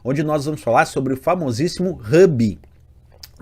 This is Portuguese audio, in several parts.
onde nós vamos falar sobre o famosíssimo hub.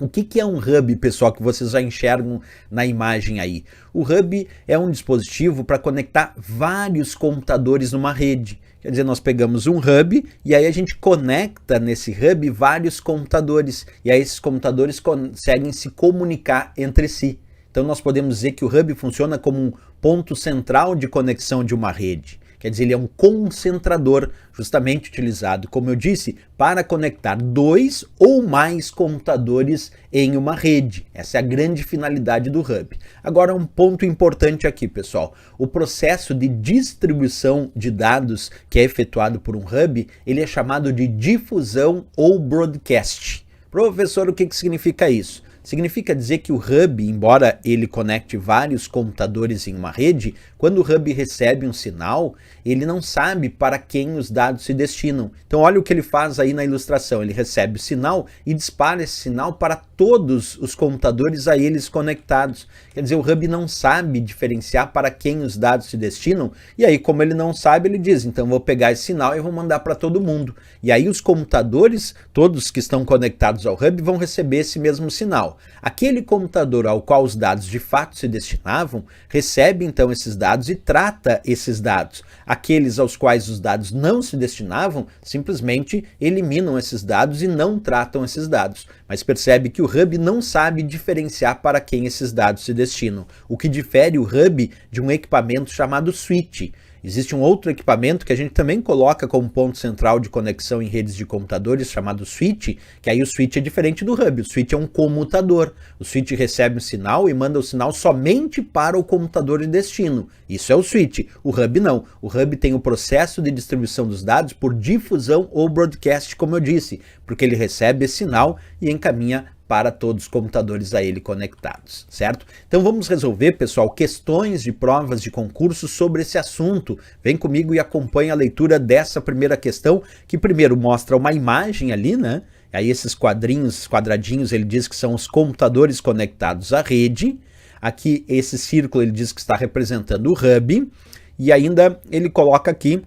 O que é um hub, pessoal, que vocês já enxergam na imagem aí? O hub é um dispositivo para conectar vários computadores numa rede. Quer dizer, nós pegamos um hub e aí a gente conecta nesse hub vários computadores. E aí esses computadores conseguem se comunicar entre si. Então nós podemos dizer que o hub funciona como um ponto central de conexão de uma rede. Quer dizer, ele é um concentrador justamente utilizado, como eu disse, para conectar 2 ou mais computadores em uma rede. Essa é a grande finalidade do hub. Agora, um ponto importante aqui, pessoal. O processo de distribuição de dados que é efetuado por um hub, ele é chamado de difusão ou broadcast. Professor, o que significa isso? Significa dizer que o hub, embora ele conecte vários computadores em uma rede, quando o hub recebe um sinal, ele não sabe para quem os dados se destinam. Então olha o que ele faz aí na ilustração, ele recebe o sinal e dispara esse sinal para todos os computadores a eles conectados. Quer dizer, o hub não sabe diferenciar para quem os dados se destinam, e aí como ele não sabe, ele diz, então vou pegar esse sinal e vou mandar para todo mundo. E aí os computadores, todos que estão conectados ao hub, vão receber esse mesmo sinal. Aquele computador ao qual os dados de fato se destinavam, recebe então esses dados e trata esses dados. Aqueles aos quais os dados não se destinavam, simplesmente eliminam esses dados e não tratam esses dados. Mas percebe que o hub não sabe diferenciar para quem esses dados se destinam, o que difere o hub de um equipamento chamado switch. Existe um outro equipamento que a gente também coloca como ponto central de conexão em redes de computadores, chamado switch, que aí o switch é diferente do hub. O switch é um comutador. O switch recebe um sinal e manda o sinal somente para o computador de destino. Isso é o switch. O hub não. O hub tem o processo de distribuição dos dados por difusão ou broadcast, como eu disse, porque ele recebe esse sinal e encaminha para todos os computadores a ele conectados, certo? Então vamos resolver, pessoal, questões de provas de concurso sobre esse assunto. Vem comigo e acompanha a leitura dessa primeira questão, que primeiro mostra uma imagem ali, né? Aí esses quadradinhos, ele diz que são os computadores conectados à rede. Aqui esse círculo ele diz que está representando o hub. E ainda ele coloca aqui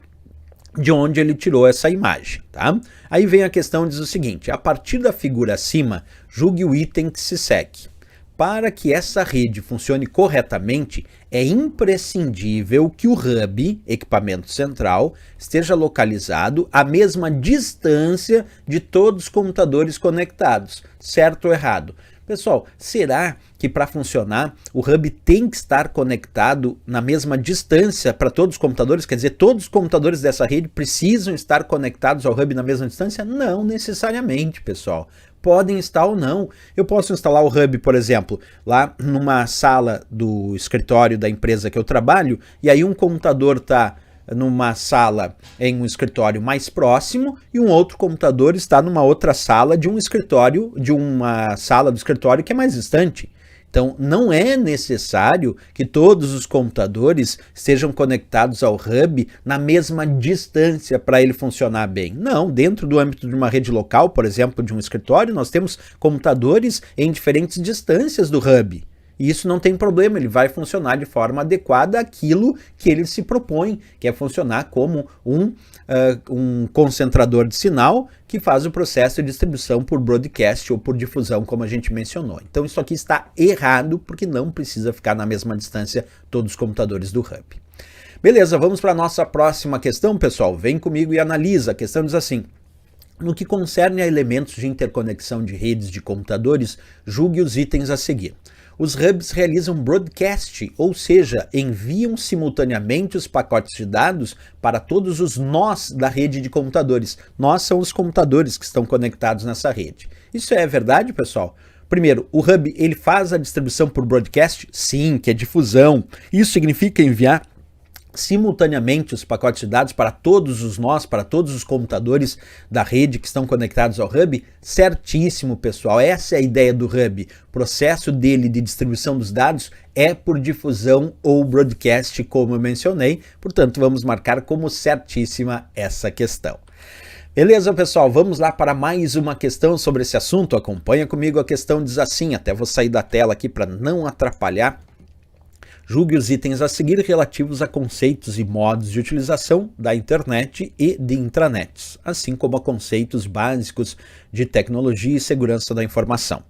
de onde ele tirou essa imagem, tá? Aí vem a questão, diz o seguinte, a partir da figura acima, julgue o item que se segue. Para que essa rede funcione corretamente, é imprescindível que o hub, equipamento central, esteja localizado à mesma distância de todos os computadores conectados, certo ou errado? Pessoal, será que para funcionar o hub tem que estar conectado na mesma distância para todos os computadores? Quer dizer, todos os computadores dessa rede precisam estar conectados ao hub na mesma distância? Não necessariamente, pessoal. Podem estar ou não. Eu posso instalar o hub, por exemplo, lá numa sala do escritório da empresa que eu trabalho, e aí um computador está numa sala em um escritório mais próximo e um outro computador está numa outra sala de uma sala do escritório que é mais distante. Então não é necessário que todos os computadores estejam conectados ao hub na mesma distância para ele funcionar bem. Não, dentro do âmbito de uma rede local, por exemplo, de um escritório, nós temos computadores em diferentes distâncias do hub. E isso não tem problema, ele vai funcionar de forma adequada àquilo que ele se propõe, que é funcionar como um concentrador de sinal que faz o processo de distribuição por broadcast ou por difusão, como a gente mencionou. Então isso aqui está errado, porque não precisa ficar na mesma distância todos os computadores do hub. Beleza, vamos para a nossa próxima questão, pessoal. Vem comigo e analisa. A questão diz assim: no que concerne a elementos de interconexão de redes de computadores, julgue os itens a seguir. Os hubs realizam broadcast, ou seja, enviam simultaneamente os pacotes de dados para todos os nós da rede de computadores. Nós são os computadores que estão conectados nessa rede. Isso é verdade, pessoal? Primeiro, o hub ele faz a distribuição por broadcast? Sim, que é difusão. Isso significa enviar simultaneamente os pacotes de dados para todos os nós, para todos os computadores da rede que estão conectados ao hub? Certíssimo, pessoal. Essa é a ideia do hub. O processo dele de distribuição dos dados é por difusão ou broadcast, como eu mencionei. Portanto, vamos marcar como certíssima essa questão. Beleza, pessoal? Vamos lá para mais uma questão sobre esse assunto. Acompanha comigo, a questão diz assim, até vou sair da tela aqui para não atrapalhar. Julgue os itens a seguir relativos a conceitos e modos de utilização da internet e de intranets, assim como a conceitos básicos de tecnologia e segurança da informação.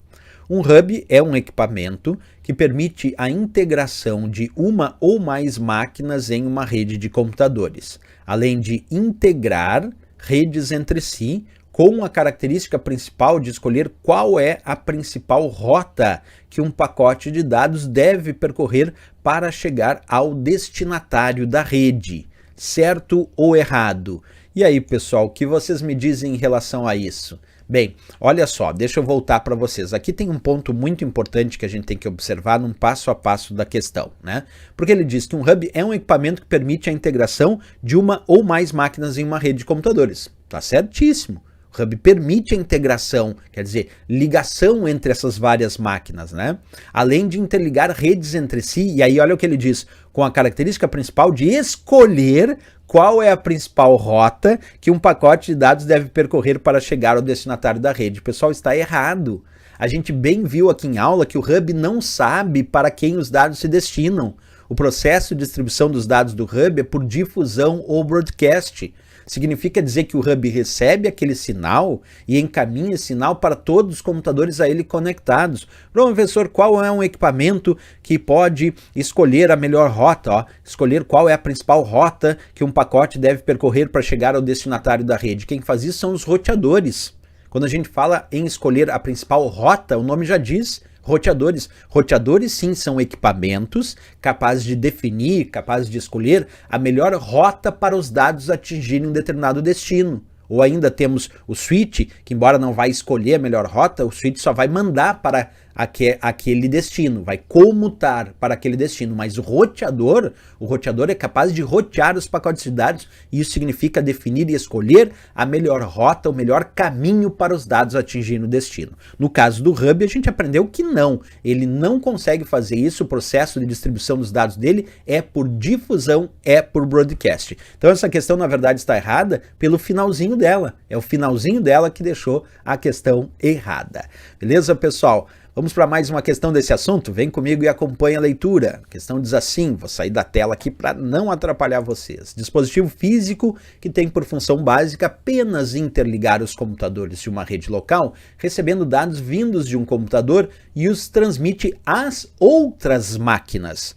Um hub é um equipamento que permite a integração de uma ou mais máquinas em uma rede de computadores, além de integrar redes entre si, com a característica principal de escolher qual é a principal rota que um pacote de dados deve percorrer para chegar ao destinatário da rede, certo ou errado? E aí, pessoal, o que vocês me dizem em relação a isso? Bem, olha só, deixa eu voltar para vocês. Aqui tem um ponto muito importante que a gente tem que observar num passo a passo da questão, né? Porque ele diz que um hub é um equipamento que permite a integração de uma ou mais máquinas em uma rede de computadores. Tá certíssimo. O hub permite a integração, quer dizer, ligação entre essas várias máquinas, né? Além de interligar redes entre si, e aí olha o que ele diz, com a característica principal de escolher qual é a principal rota que um pacote de dados deve percorrer para chegar ao destinatário da rede. O pessoal está errado. A gente bem viu aqui em aula que o hub não sabe para quem os dados se destinam. O processo de distribuição dos dados do hub é por difusão ou broadcast. Significa dizer que o hub recebe aquele sinal e encaminha esse sinal para todos os computadores a ele conectados. Professor, qual é um equipamento que pode escolher a melhor rota? Ó, escolher qual é a principal rota que um pacote deve percorrer para chegar ao destinatário da rede. Quem faz isso são os roteadores. Quando a gente fala em escolher a principal rota, o nome já diz, roteadores. Roteadores, sim, são equipamentos capazes de definir, capazes de escolher a melhor rota para os dados atingirem um determinado destino. Ou ainda temos o switch, que embora não vai escolher a melhor rota, o switch só vai mandar para aquele destino, vai comutar para aquele destino, mas o roteador é capaz de rotear os pacotes de dados e isso significa definir e escolher a melhor rota, o melhor caminho para os dados atingirem o destino. No caso do hub, a gente aprendeu que não, ele não consegue fazer isso, o processo de distribuição dos dados dele é por difusão, é por broadcast. Então essa questão na verdade está errada pelo finalzinho dela, é o finalzinho dela que deixou a questão errada. Beleza, pessoal? Vamos para mais uma questão desse assunto? Vem comigo e acompanha a leitura. A questão diz assim, vou sair da tela aqui para não atrapalhar vocês. Dispositivo físico que tem por função básica apenas interligar os computadores de uma rede local, recebendo dados vindos de um computador e os transmite às outras máquinas.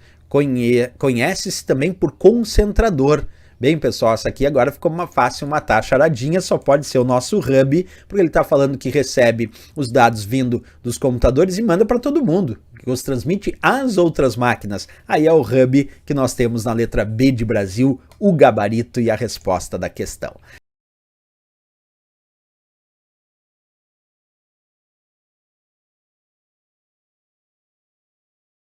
Conhece-se também por concentrador. Bem, pessoal, essa aqui agora ficou fácil matar a charadinha, só pode ser o nosso hub, porque ele está falando que recebe os dados vindo dos computadores e manda para todo mundo, que os transmite às outras máquinas. Aí é o hub que nós temos na letra B de Brasil, o gabarito e a resposta da questão.